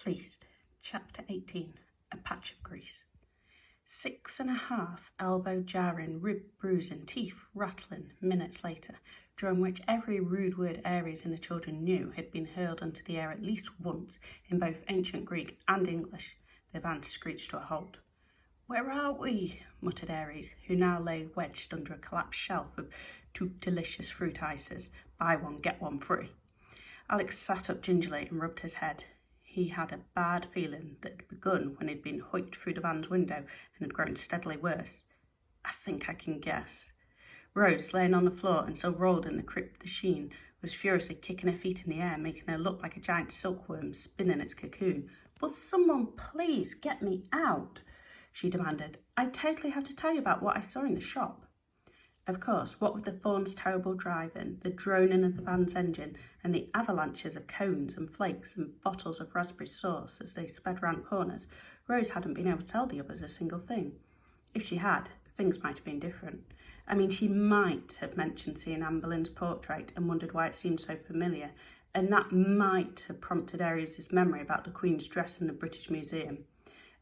Fleeced Chapter 18. A Patch of Grease. 6.5 elbow-jarring, rib-bruising, teeth-rattling minutes later, during which every rude word Ares and the children knew had been hurled into the air at least once in both ancient Greek and English, the van screeched to a halt. "Where are we?" muttered Ares, who now lay wedged under a collapsed shelf of two delicious fruit ices, buy one, get one free. Alex sat up gingerly and rubbed his head. He had a bad feeling that had begun when he'd been hoiked through the van's window and had grown steadily worse. "I think I can guess." Rose, laying on the floor and still rolled in the crypt of the sheen, was furiously kicking her feet in the air, making her look like a giant silkworm spinning its cocoon. "Will someone please get me out?" she demanded. "I totally have to tell you about what I saw in the shop." Of course, what with the Fawn's terrible driving, the droning of the van's engine, and the avalanches of cones and flakes and bottles of raspberry sauce as they sped round corners, Rose hadn't been able to tell the others a single thing. If she had, things might have been different. I mean, she might have mentioned seeing Anne Boleyn's portrait and wondered why it seemed so familiar, and that might have prompted Ares' memory about the Queen's dress in the British Museum.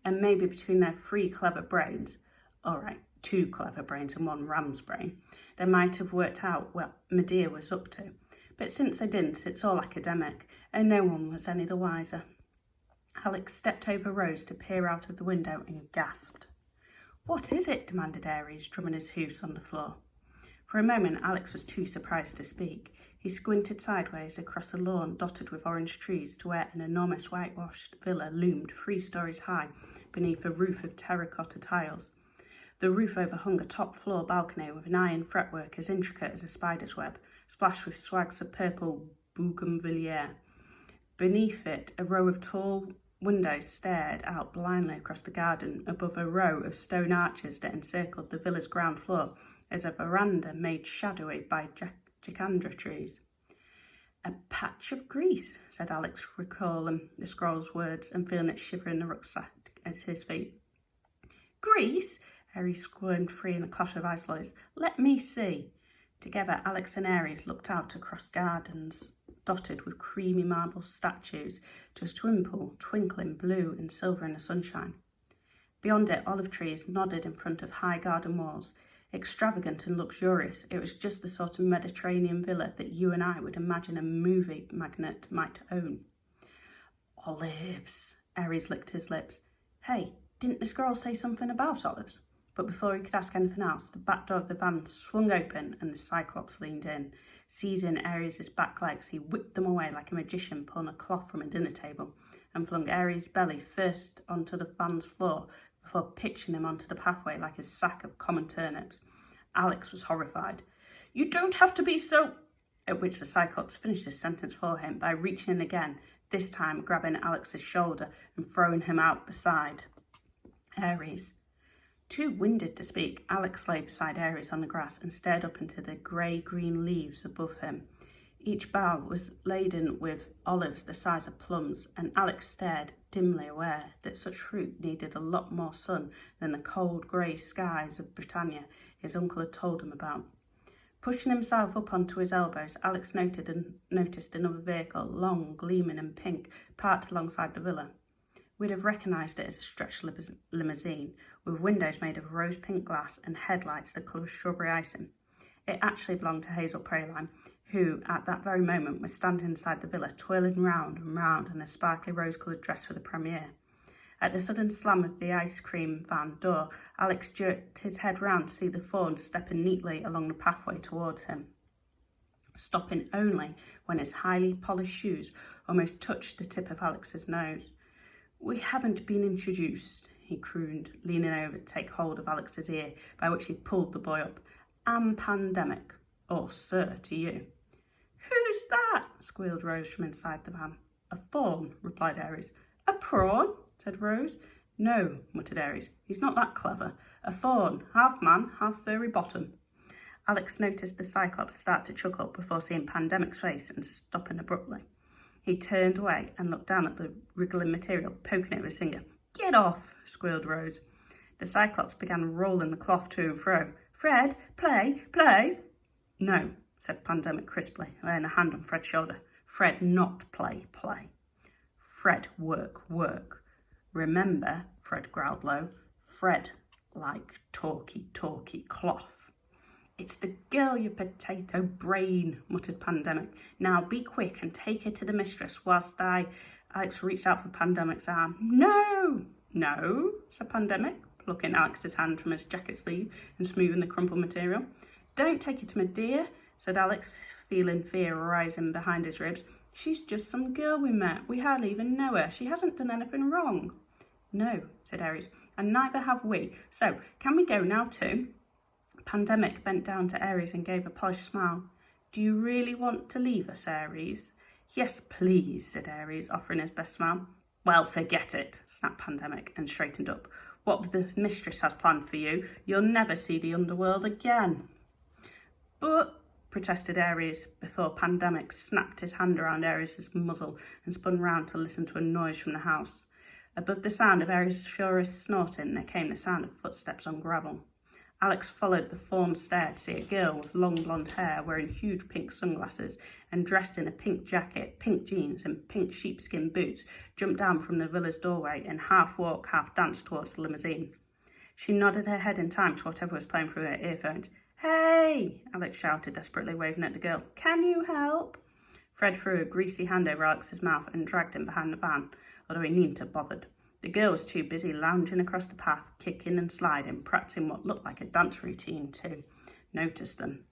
And maybe between their 3 clever brains, all right, 2 clever brains and 1 ram's brain, they might have worked out what Medea was up to. But since they didn't, it's all academic, and no one was any the wiser. Alex stepped over Rose to peer out of the window and gasped. "What is it?" demanded Ares, drumming his hoofs on the floor. For a moment, Alex was too surprised to speak. He squinted sideways across a lawn dotted with orange trees to where an enormous whitewashed villa loomed 3 stories high beneath a roof of terracotta tiles. The roof overhung a top-floor balcony with an iron fretwork as intricate as a spider's web, splashed with swags of purple bougainvillea. Beneath it, a row of tall windows stared out blindly across the garden above a row of stone arches that encircled the villa's ground floor as a veranda made shadowy by jacandra trees. "A patch of grease," said Alex, recalling the scroll's words and feeling it shiver in the rucksack at his feet. "Grease?" Ares squirmed free in a clatter of ice lollies. "Let me see." Together, Alex and Ares looked out across gardens dotted with creamy marble statues to a swimming pool twinkling blue and silver in the sunshine. Beyond it, olive trees nodded in front of high garden walls. Extravagant and luxurious, it was just the sort of Mediterranean villa that you and I would imagine a movie magnate might own. "Olives," Ares licked his lips. "Hey, didn't the scroll say something about olives?" But before he could ask anything else, the back door of the van swung open and the Cyclops leaned in. Seizing Ares' back legs, he whipped them away like a magician pulling a cloth from a dinner table and flung Ares' belly first onto the van's floor before pitching him onto the pathway like a sack of common turnips. Alex was horrified. "You don't have to be so—" At which the Cyclops finished his sentence for him by reaching in again, this time grabbing Alex's shoulder and throwing him out beside Ares. Too winded to speak, Alex lay beside Ares on the grass and stared up into the grey-green leaves above him. Each bough was laden with olives the size of plums, and Alex stared, dimly aware that such fruit needed a lot more sun than the cold grey skies of Britannia his uncle had told him about. Pushing himself up onto his elbows, Alex noticed another vehicle, long, gleaming and pink, parked alongside the villa. We'd have recognised it as a stretch limousine, with windows made of rose-pink glass and headlights the colour of strawberry icing. It actually belonged to Hazel Praline, who, at that very moment, was standing inside the villa, twirling round and round in a sparkly rose-coloured dress for the premiere. At the sudden slam of the ice cream van door, Alex jerked his head round to see the Fawn stepping neatly along the pathway towards him, stopping only when his highly polished shoes almost touched the tip of Alex's nose. "We haven't been introduced," he crooned, leaning over to take hold of Alex's ear, by which he pulled the boy up. "I'm Pandemic, or Sir to you." "Who's that?" squealed Rose from inside the van. "A fawn," replied Ares. "A prawn?" said Rose. "No," muttered Ares. "He's not that clever. A fawn, half man, half furry bottom." Alex noticed the Cyclops start to chuckle before seeing Pandemic's face and stopping abruptly. He turned away and looked down at the wriggling material, poking it with his finger. "Get off," squealed Rose. The Cyclops began rolling the cloth to and fro. "Fred, play, play." "No," said Pandemic crisply, laying a hand on Fred's shoulder. "Fred, not play, play." Fred, work, work. Remember, Fred growled low, Fred like talky, talky cloth. It's the girl, you potato brain, muttered Pandemic. Now be quick and take her to the mistress whilst Alex reached out for Pandemic's arm. No, no, said Pandemic, plucking Alex's hand from his jacket sleeve and smoothing the crumpled material. Don't take her to my dear, said Alex, feeling fear rising behind his ribs. She's just some girl we met. We hardly even know her. She hasn't done anything wrong. No, said Aries, and neither have we. So, can we go now too? Pandemic bent down to Aries and gave a polished smile. Do you really want to leave us, Aries? Yes, please, said Aries, offering his best smile. Well, forget it, snapped Pandemic and straightened up. What the mistress has planned for you, you'll never see the underworld again. But, protested Aries, before Pandemic snapped his hand around Aries' muzzle and spun round to listen to a noise from the house. Above the sound of Aries' furious snorting, there came the sound of footsteps on gravel. Alex followed the fawn stare to see a girl with long blonde hair wearing huge pink sunglasses and dressed in a pink jacket, pink jeans and pink sheepskin boots jump down from the villa's doorway and half walk, half dance towards the limousine. She nodded her head in time to whatever was playing through her earphones. Hey, Alex shouted, desperately waving at the girl. Can you help? Fred threw a greasy hand over Alex's mouth and dragged him behind the van, although he needn't have bothered. The girl was too busy lounging across the path, kicking and sliding, practicing what looked like a dance routine to notice them.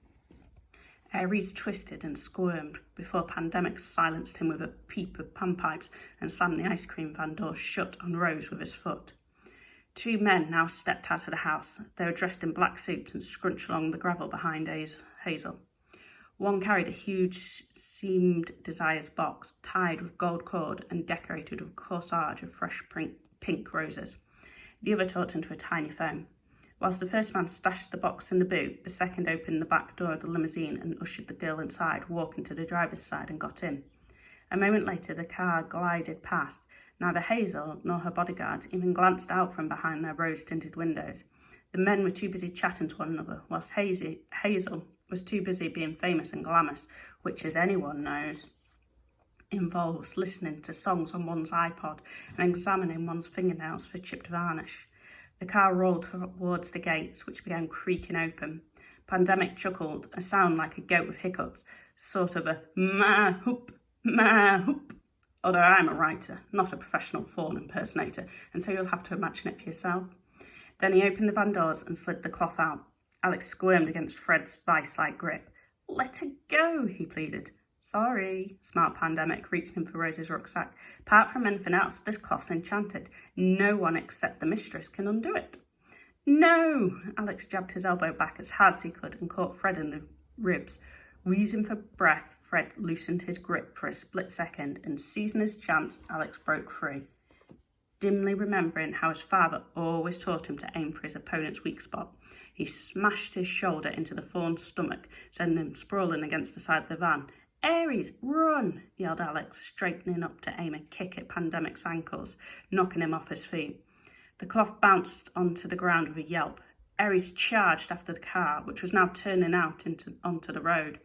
Aries twisted and squirmed before Pandemic silenced him with a peep of panpipes and slammed the ice cream van door shut on Rose with his foot. Two men now stepped out of the house. They were dressed in black suits and scrunched along the gravel behind Hazel. One carried a huge seamed Desires box, tied with gold cord and decorated with a corsage of fresh pink roses. The other talked into a tiny phone. Whilst the first man stashed the box in the boot, the second opened the back door of the limousine and ushered the girl inside, walking to the driver's side and got in. A moment later, the car glided past. Neither Hazel nor her bodyguards even glanced out from behind their rose-tinted windows. The men were too busy chatting to one another, whilst Hazel was too busy being famous and glamorous, which, as anyone knows, involves listening to songs on one's iPod and examining one's fingernails for chipped varnish. The car rolled towards the gates, which began creaking open. Pandemic chuckled, a sound like a goat with hiccups, sort of a ma-hoop, ma-hoop. Although I'm a writer, not a professional fawn impersonator, and so you'll have to imagine it for yourself. Then he opened the van doors and slid the cloth out. Alex squirmed against Fred's vice-like grip. Let her go, he pleaded. Sorry, smiled Pandemic, reaching in for Rose's rucksack. Apart from anything else, this cloth's enchanted. No one except the mistress can undo it. No! Alex jabbed his elbow back as hard as he could and caught Fred in the ribs. Wheezing for breath, Fred loosened his grip for a split second, and seizing his chance, Alex broke free. Dimly remembering how his father always taught him to aim for his opponent's weak spot, he smashed his shoulder into the fawn's stomach, sending him sprawling against the side of the van. Aries, run! Yelled Alex, straightening up to aim a kick at Pandemic's ankles, knocking him off his feet. The cloth bounced onto the ground with a yelp. Aries charged after the car, which was now turning out onto the road.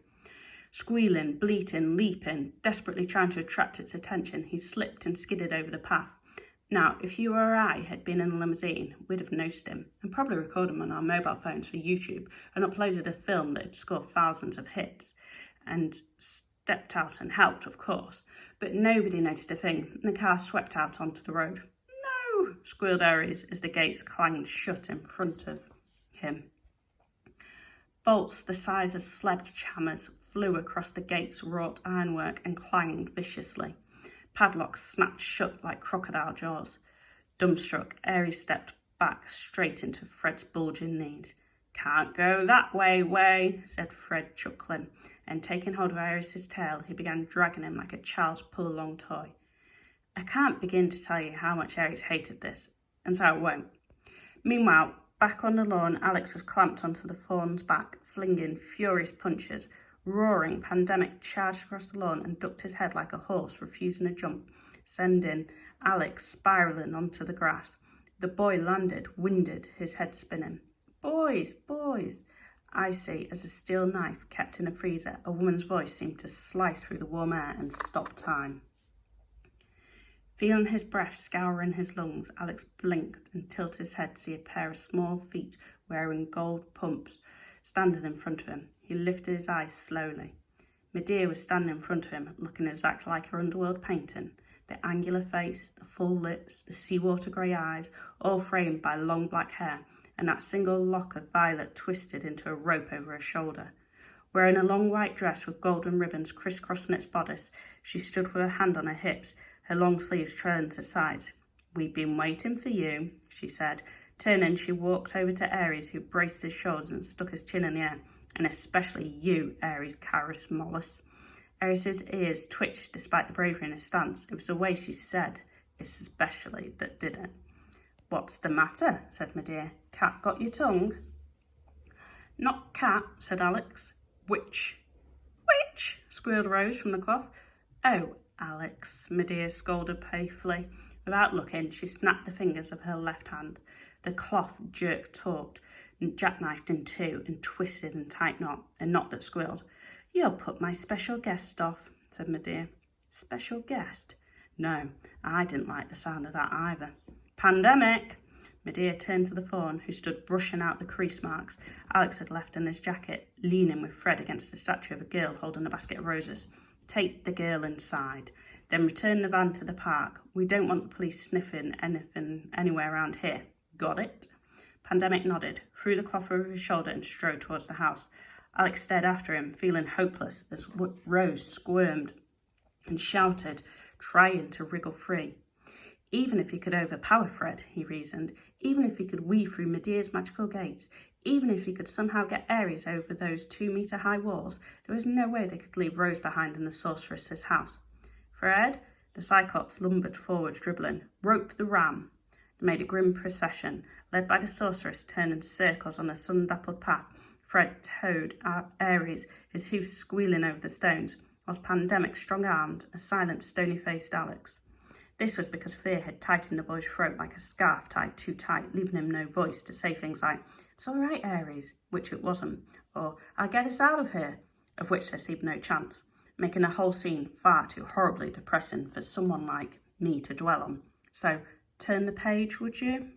Squealing, bleating, leaping, desperately trying to attract its attention, he slipped and skidded over the path. Now, if you or I had been in the limousine, we'd have noticed him and probably recorded him on our mobile phones for YouTube and uploaded a film that had scored thousands of hits and stepped out and helped, of course. But nobody noticed a thing, and the car swept out onto the road. No! Squealed Aries as the gates clanged shut in front of him. Bolts the size of sledgehammers flew across the gate's wrought ironwork and clanged viciously. Padlocks snapped shut like crocodile jaws. Dumbstruck, Aries stepped back straight into Fred's bulging knees. Can't go that way, said Fred, chuckling, and taking hold of Aries' tail, he began dragging him like a child's pull-along toy. I can't begin to tell you how much Aries hated this, and so I won't. Meanwhile, back on the lawn, Alex was clamped onto the fawn's back, flinging furious punches. Roaring, Pandemic charged across the lawn and ducked his head like a horse refusing a jump, sending Alex spiralling onto the grass. The boy landed, winded, his head spinning. Boys, boys! Icy as a steel knife kept in a freezer, a woman's voice seemed to slice through the warm air and stop time. Feeling his breath scouring his lungs, Alex blinked and tilted his head to see a pair of small feet wearing gold pumps standing in front of him. He lifted his eyes slowly. Medea was standing in front of him, looking exactly like her underworld painting. The angular face, the full lips, the seawater grey eyes, all framed by long black hair, and that single lock of violet twisted into a rope over her shoulder. Wearing a long white dress with golden ribbons crisscrossing its bodice, she stood with her hand on her hips, her long sleeves trailing to sides. "We've been waiting for you," she said. Turning, she walked over to Ares, who braced his shoulders and stuck his chin in the air. "And especially you, Ares Carus Mollus." Ares' ears twitched despite the bravery in his stance. It was the way she said especially that did it. "What's the matter?" said Medea. "Cat got your tongue?" "Not cat," said Alex. "Witch." "Witch?" squealed Rose from the cloth. "Oh, Alex," Medea scolded playfully. Without looking, she snapped the fingers of her left hand. The cloth jerked taut, and jackknifed in two, and twisted in tight knot, a knot that squealed. "You'll put my special guest off," said Medea. "Special guest?" No, I didn't like the sound of that either. "Pandemic!" Medea turned to the fawn, who stood brushing out the crease marks Alex had left in his jacket, leaning with Fred against the statue of a girl holding a basket of roses. "Take the girl inside. Then return the van to the park. We don't want the police sniffing anything anywhere around here. Got it?" Pandemic nodded, threw the cloth over his shoulder and strode towards the house. Alex stared after him, feeling hopeless as Rose squirmed and shouted, trying to wriggle free. Even if he could overpower Fred, he reasoned, even if he could weave through Medea's magical gates, even if he could somehow get Ares over those 2-metre-high walls, there was no way they could leave Rose behind in the sorceress's house. "Fred," the Cyclops lumbered forward, dribbling. "Rope the ram." They made a grim procession, led by the sorceress, turning circles on the sun-dappled path. Fred towed Ares, his hoofs squealing over the stones, whilst Pandemic strong-armed a silent, stony-faced Alex. This was because fear had tightened the boy's throat like a scarf tied too tight, leaving him no voice to say things like, "It's all right, Ares," which it wasn't, or "I'll get us out of here," of which there seemed no chance, making the whole scene far too horribly depressing for someone like me to dwell on. So, turn the page, would you?